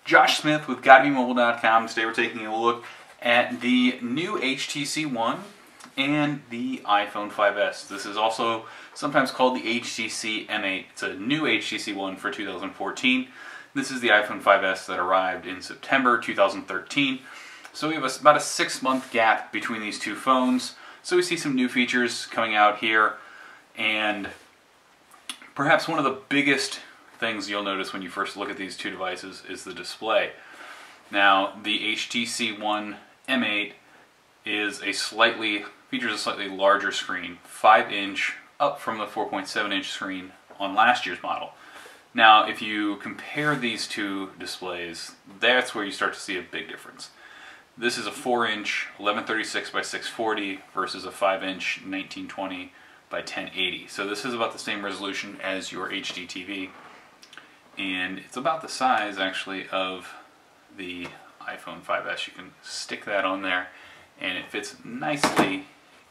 Josh Smith with GottaBeMobile.com. Today we're taking a look at the new HTC One and the iPhone 5S. This is also sometimes called the HTC M8. It's a new HTC One for 2014. This is the iPhone 5S that arrived in September 2013. So we have about a 6-month gap between these two phones. So we see some new features coming out here, and perhaps one of the biggest things you'll notice when you first look at these two devices is the display. Now, the HTC One M8 features a slightly larger screen, 5-inch, up from the 4.7-inch screen on last year's model. Now, if you compare these two displays, that's where you start to see a big difference. This is a 4-inch 1136 by 640 versus a 5-inch 1920 by 1080. So this is about the same resolution as your HD TV. And it's about the size, actually, of the iPhone 5S. You can stick that on there, and it fits nicely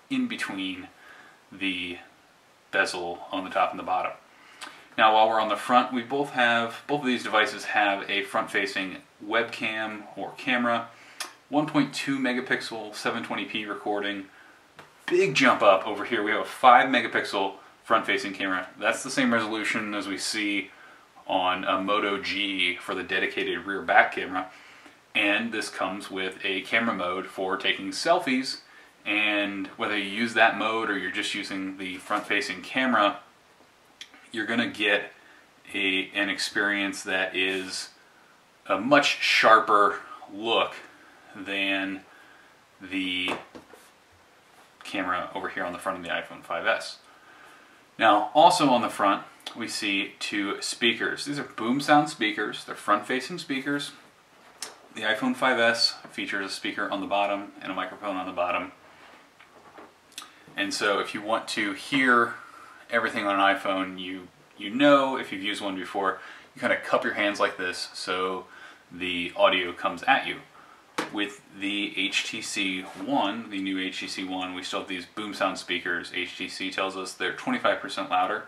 in between the bezel on the top and the bottom. Now, while we're on the front, both of these devices have a front-facing webcam or camera, 1.2 megapixel 720p recording. Big jump up over here. We have a 5 megapixel front-facing camera. That's the same resolution as we see on a Moto G for the dedicated rear back camera, and this comes with a camera mode for taking selfies, and whether you use that mode or you're just using the front-facing camera, you're going to get an experience that is a much sharper look than the camera over here on the front of the iPhone 5S. Now, also on the front, we see two speakers. These are boom sound speakers. They're front-facing speakers. The iPhone 5S features a speaker on the bottom and a microphone on the bottom. And so if you want to hear everything on an iPhone, you know, if you've used one before, you kind of cup your hands like this so the audio comes at you. With the HTC One, the new HTC One, we still have these boom sound speakers. HTC tells us they're 25% louder,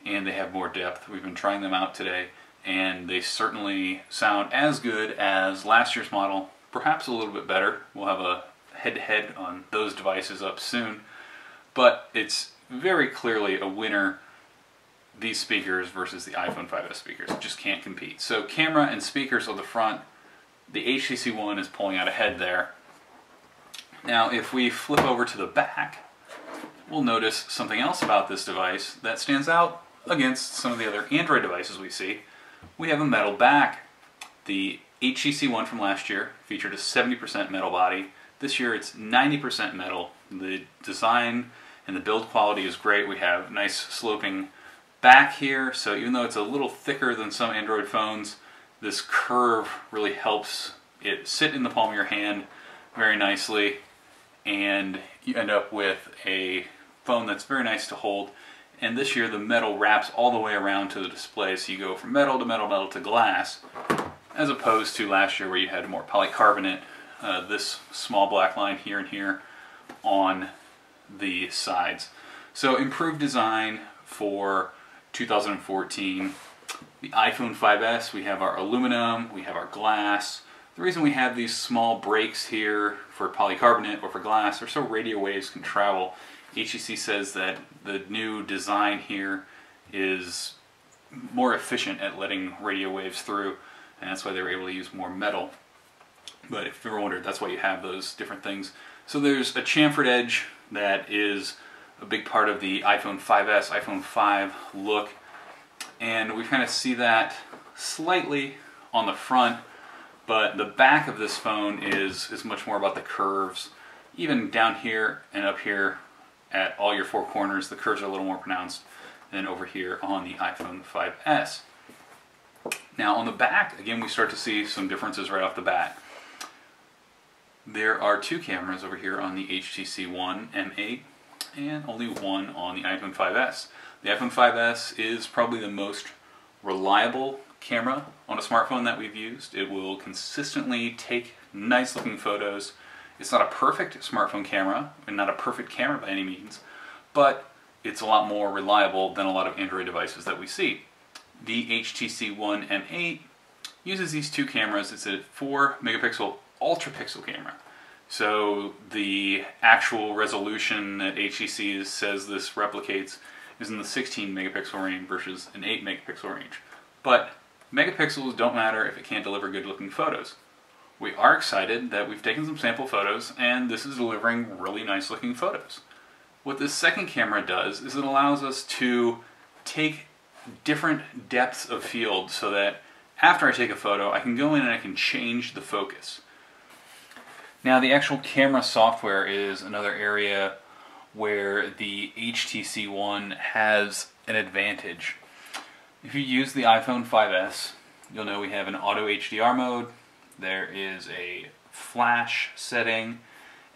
and they have more depth. We've been trying them out today, and they certainly sound as good as last year's model, perhaps a little bit better. We'll have a head-to-head on those devices up soon, but it's very clearly a winner, these speakers versus the iPhone 5S speakers. It just can't compete. So camera and speakers on the front, the HTC One is pulling out ahead there. Now, if we flip over to the back, we'll notice something else about this device that stands out against some of the other Android devices we see. We have a metal back. The HTC One from last year featured a 70% metal body. This year it's 90% metal. The design and the build quality is great. We have nice sloping back here, so even though it's a little thicker than some Android phones, this curve really helps it sit in the palm of your hand very nicely, and you end up with a phone that's very nice to hold. And this year the metal wraps all the way around to the display, so you go from metal to metal, metal to glass, as opposed to last year where you had more polycarbonate, this small black line here and here on the sides. So improved design for 2014. The iPhone 5S, we have our aluminum, we have our glass. The reason we have these small breaks here for polycarbonate or for glass are so radio waves can travel. HTC says that the new design here is more efficient at letting radio waves through, and that's why they were able to use more metal. But if you ever wondered, that's why you have those different things. So there's a chamfered edge that is a big part of the iPhone 5S, iPhone 5 look. And we kind of see that slightly on the front, but the back of this phone is much more about the curves. Even down here and up here at all your four corners, the curves are a little more pronounced than over here on the iPhone 5S. Now on the back, again, we start to see some differences right off the bat. There are two cameras over here on the HTC One M8 and only one on the iPhone 5S. The iPhone 5S is probably the most reliable camera on a smartphone that we've used. It will consistently take nice looking photos. It's not a perfect smartphone camera, and not a perfect camera by any means, but it's a lot more reliable than a lot of Android devices that we see. The HTC One M8 uses these two cameras. It's a 4 megapixel ultra pixel camera. So the actual resolution that HTC says this replicates is in the 16 megapixel range versus an 8 megapixel range. But megapixels don't matter if it can't deliver good looking photos. We are excited that we've taken some sample photos and this is delivering really nice looking photos. What this second camera does is it allows us to take different depths of field so that after I take a photo I can go in and I can change the focus. Now the actual camera software is another area where the HTC One has an advantage. If you use the iPhone 5S, you'll know we have an auto HDR mode, there is a flash setting,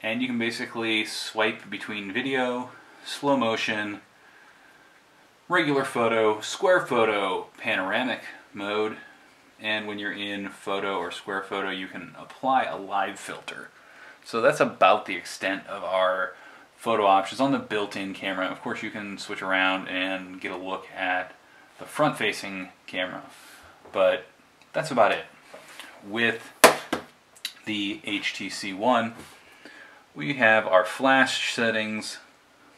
and you can basically swipe between video, slow motion, regular photo, square photo, panoramic mode, and when you're in photo or square photo you can apply a live filter. So that's about the extent of our photo options on the built-in camera. Of course you can switch around and get a look at the front-facing camera, but that's about it. With the HTC One, we have our flash settings,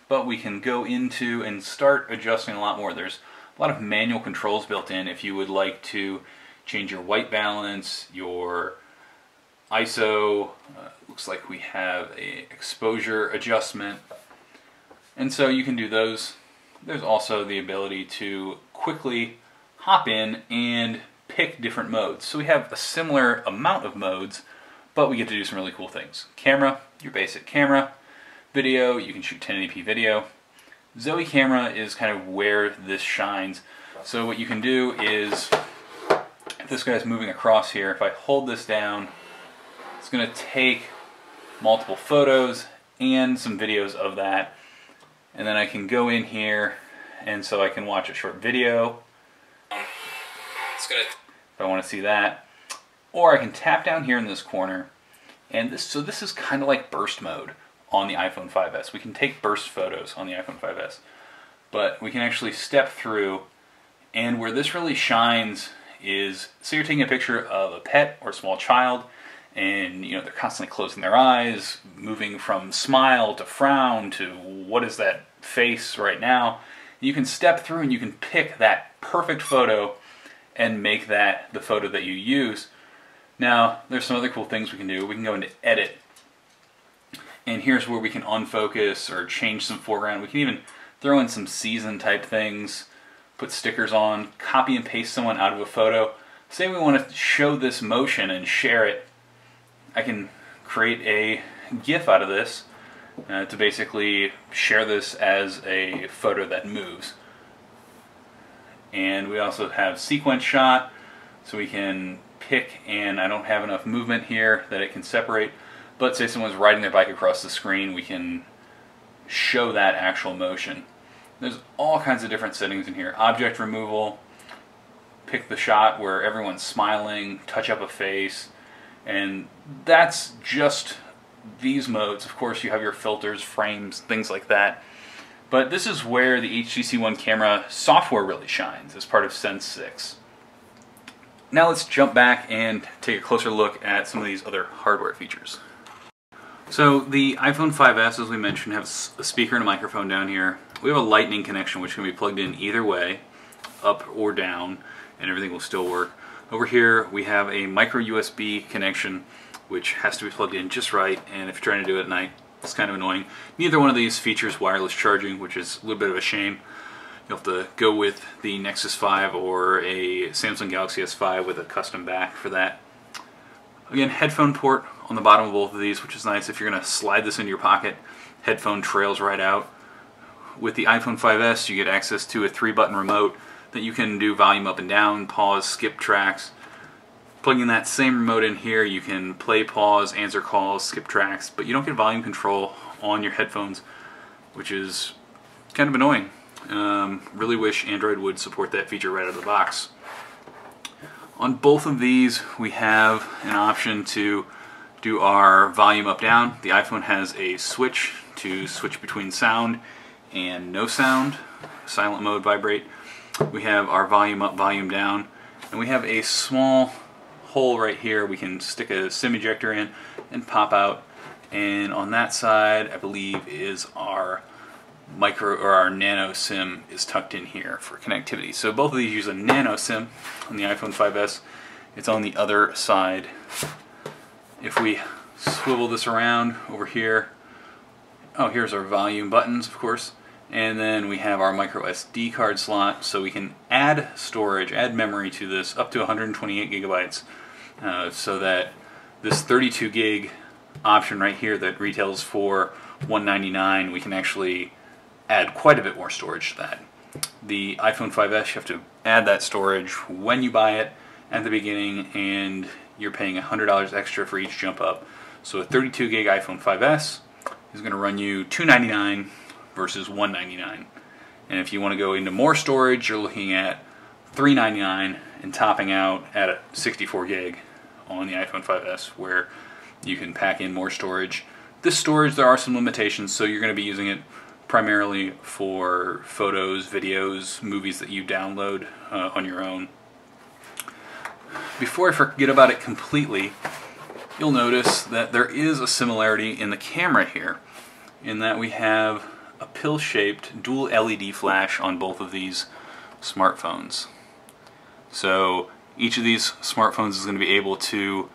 but we can go into and start adjusting a lot more. There's a lot of manual controls built in if you would like to change your white balance, your ISO, looks like we have a exposure adjustment, and so you can do those. There's also the ability to quickly hop in and pick different modes. So we have a similar amount of modes, but we get to do some really cool things. Camera, your basic camera. Video, you can shoot 1080p video. Zoe camera is kind of where this shines. So what you can do is, if this guy's moving across here, if I hold this down, it's going to take multiple photos and some videos of that, and then I can go in here and so I can watch a short video if I want to see that, or I can tap down here in this corner, and this is kind of like burst mode on the iPhone 5S. We can take burst photos on the iPhone 5S, but we can actually step through, and where this really shines is, say you're taking a picture of a pet or a small child, and you know they're constantly closing their eyes, moving from smile to frown to what is that face right now. You can step through and you can pick that perfect photo and make that the photo that you use. Now there's some other cool things we can do. We can go into edit, and here's where we can unfocus or change some foreground. We can even throw in some season type things, put stickers on, copy and paste someone out of a photo. Say we want to show this motion and share it. I can create a GIF out of this to basically share this as a photo that moves. And we also have sequence shot, so we can pick, and I don't have enough movement here that it can separate, but say someone's riding their bike across the screen, we can show that actual motion. There's all kinds of different settings in here. Object removal, pick the shot where everyone's smiling, touch up a face, and that's just these modes. Of course you have your filters, frames, things like that. But this is where the HTC One camera software really shines as part of Sense 6. Now let's jump back and take a closer look at some of these other hardware features. So the iPhone 5S, as we mentioned, has a speaker and a microphone down here. We have a lightning connection which can be plugged in either way, up or down, and everything will still work. Over here we have a micro USB connection which has to be plugged in just right, and if you're trying to do it at night, it's kind of annoying. Neither one of these features wireless charging, which is a little bit of a shame. You'll have to go with the Nexus 5 or a Samsung Galaxy S5 with a custom back for that. Again, headphone port on the bottom of both of these, which is nice. If you're going to slide this into your pocket, headphone trails right out. With the iPhone 5S, you get access to a 3-button remote that you can do volume up and down, pause, skip tracks. Plugging that same remote in here, you can play, pause, answer calls, skip tracks, but you don't get volume control on your headphones, which is kind of annoying. Really wish Android would support that feature right out of the box. On both of these, we have an option to do our volume up down. The iPhone has a switch to switch between sound and no sound, silent mode, vibrate. We have our volume up, volume down, and we have a small hole right here we can stick a SIM ejector in and pop out. And on that side, I believe, is our micro or our nano SIM is tucked in here for connectivity. So both of these use a nano SIM on the iPhone 5S. It's on the other side. If we swivel this around over here, oh, here's our volume buttons, of course. And then we have our micro SD card slot, so we can add storage, add memory to this up to 128 gigabytes, so that this 32 gig option right here that retails for $199, we can actually add quite a bit more storage to that. The iPhone 5S, you have to add that storage when you buy it at the beginning, and you're paying $100 extra for each jump up. So a 32 gig iPhone 5S is going to run you $299 versus $199. And if you want to go into more storage, you're looking at $399 and topping out at a 64 gig on the iPhone 5S, where you can pack in more storage. This storage, there are some limitations, so you're going to be using it primarily for photos, videos, movies that you download on your own. Before I forget about it completely, you'll notice that there is a similarity in the camera here, in that we have a pill-shaped dual LED flash on both of these smartphones. So each of these smartphones is going to be able to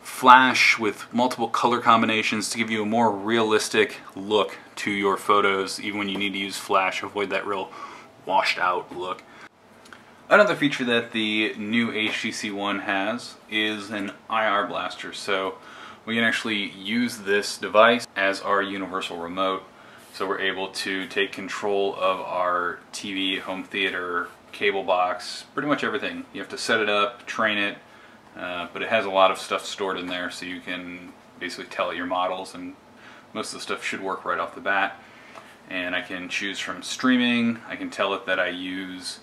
flash with multiple color combinations to give you a more realistic look to your photos, even when you need to use flash, avoid that real washed out look. Another feature that the new HTC One has is an IR blaster, so we can actually use this device as our universal remote. So we're able to take control of our TV, home theater, cable box, pretty much everything. You have to set it up, train it, but it has a lot of stuff stored in there, so you can basically tell it your models, and most of the stuff should work right off the bat. And I can choose from streaming, I can tell it that I use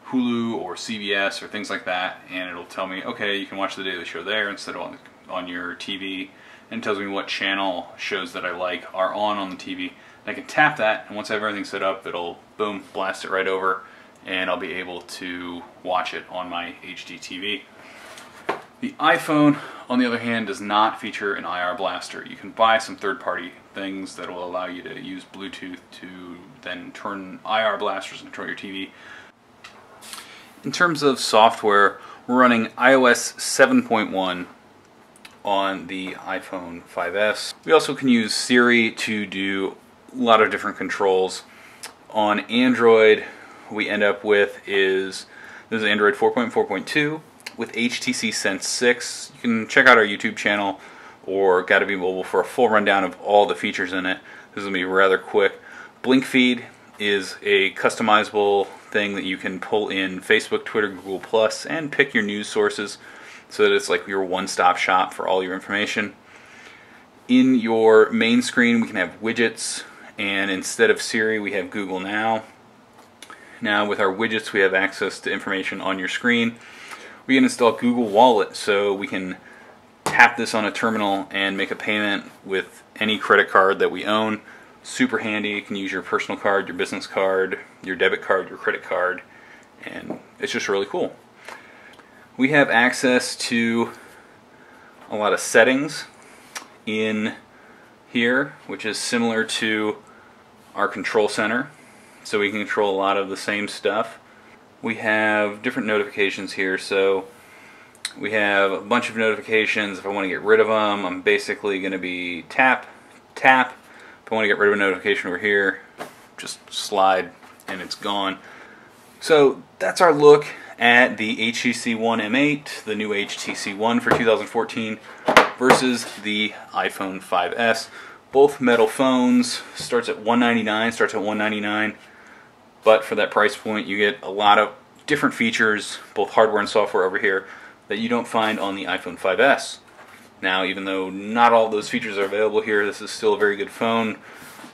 Hulu or CBS or things like that, and it'll tell me, okay, you can watch the Daily Show there instead of on your TV, and it tells me what channel shows that I like are on the TV. And I can tap that, and once I have everything set up, it'll, boom, blast it right over, and I'll be able to watch it on my HD TV. The iPhone, on the other hand, does not feature an IR blaster. You can buy some third-party things that will allow you to use Bluetooth to then turn IR blasters and control your TV. In terms of software, we're running iOS 7.1 on the iPhone 5S. We also can use Siri to do a lot of different controls. On Android, what we end up with is, this is Android 4.4.2 with HTC Sense 6. You can check out our YouTube channel or Gotta Be Mobile for a full rundown of all the features in it. This is going to be rather quick. Blink Feed is a customizable thing that you can pull in Facebook, Twitter, Google+, and pick your news sources so that it's like your one-stop shop for all your information. In your main screen, we can have widgets, and instead of Siri, we have Google Now. Now with our widgets, we have access to information on your screen. We can install Google Wallet, so we can tap this on a terminal and make a payment with any credit card that we own. Super handy. You can use your personal card, your business card, your debit card, your credit card, and it's just really cool. We have access to a lot of settings in here, which is similar to our control center, so we can control a lot of the same stuff. We have different notifications here, so we have a bunch of notifications. If I want to get rid of them, I'm basically going to be tap, tap. If I want to get rid of a notification over here, just slide and it's gone. So that's our look at the HTC One M8, the new HTC One for 2014, versus the iPhone 5S. Both metal phones, starts at $199, but for that price point you get a lot of different features, both hardware and software over here, that you don't find on the iPhone 5S. Now, even though not all those features are available here, this is still a very good phone.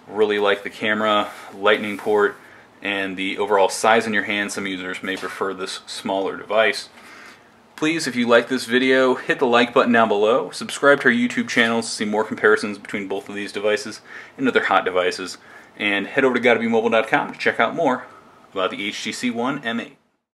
Really like the camera, lightning port, and the overall size in your hand. Some users may prefer this smaller device. Please, if you like this video, hit the like button down below. Subscribe to our YouTube channel to see more comparisons between both of these devices and other hot devices. And head over to GottaBeMobile.com to check out more about the HTC One M8.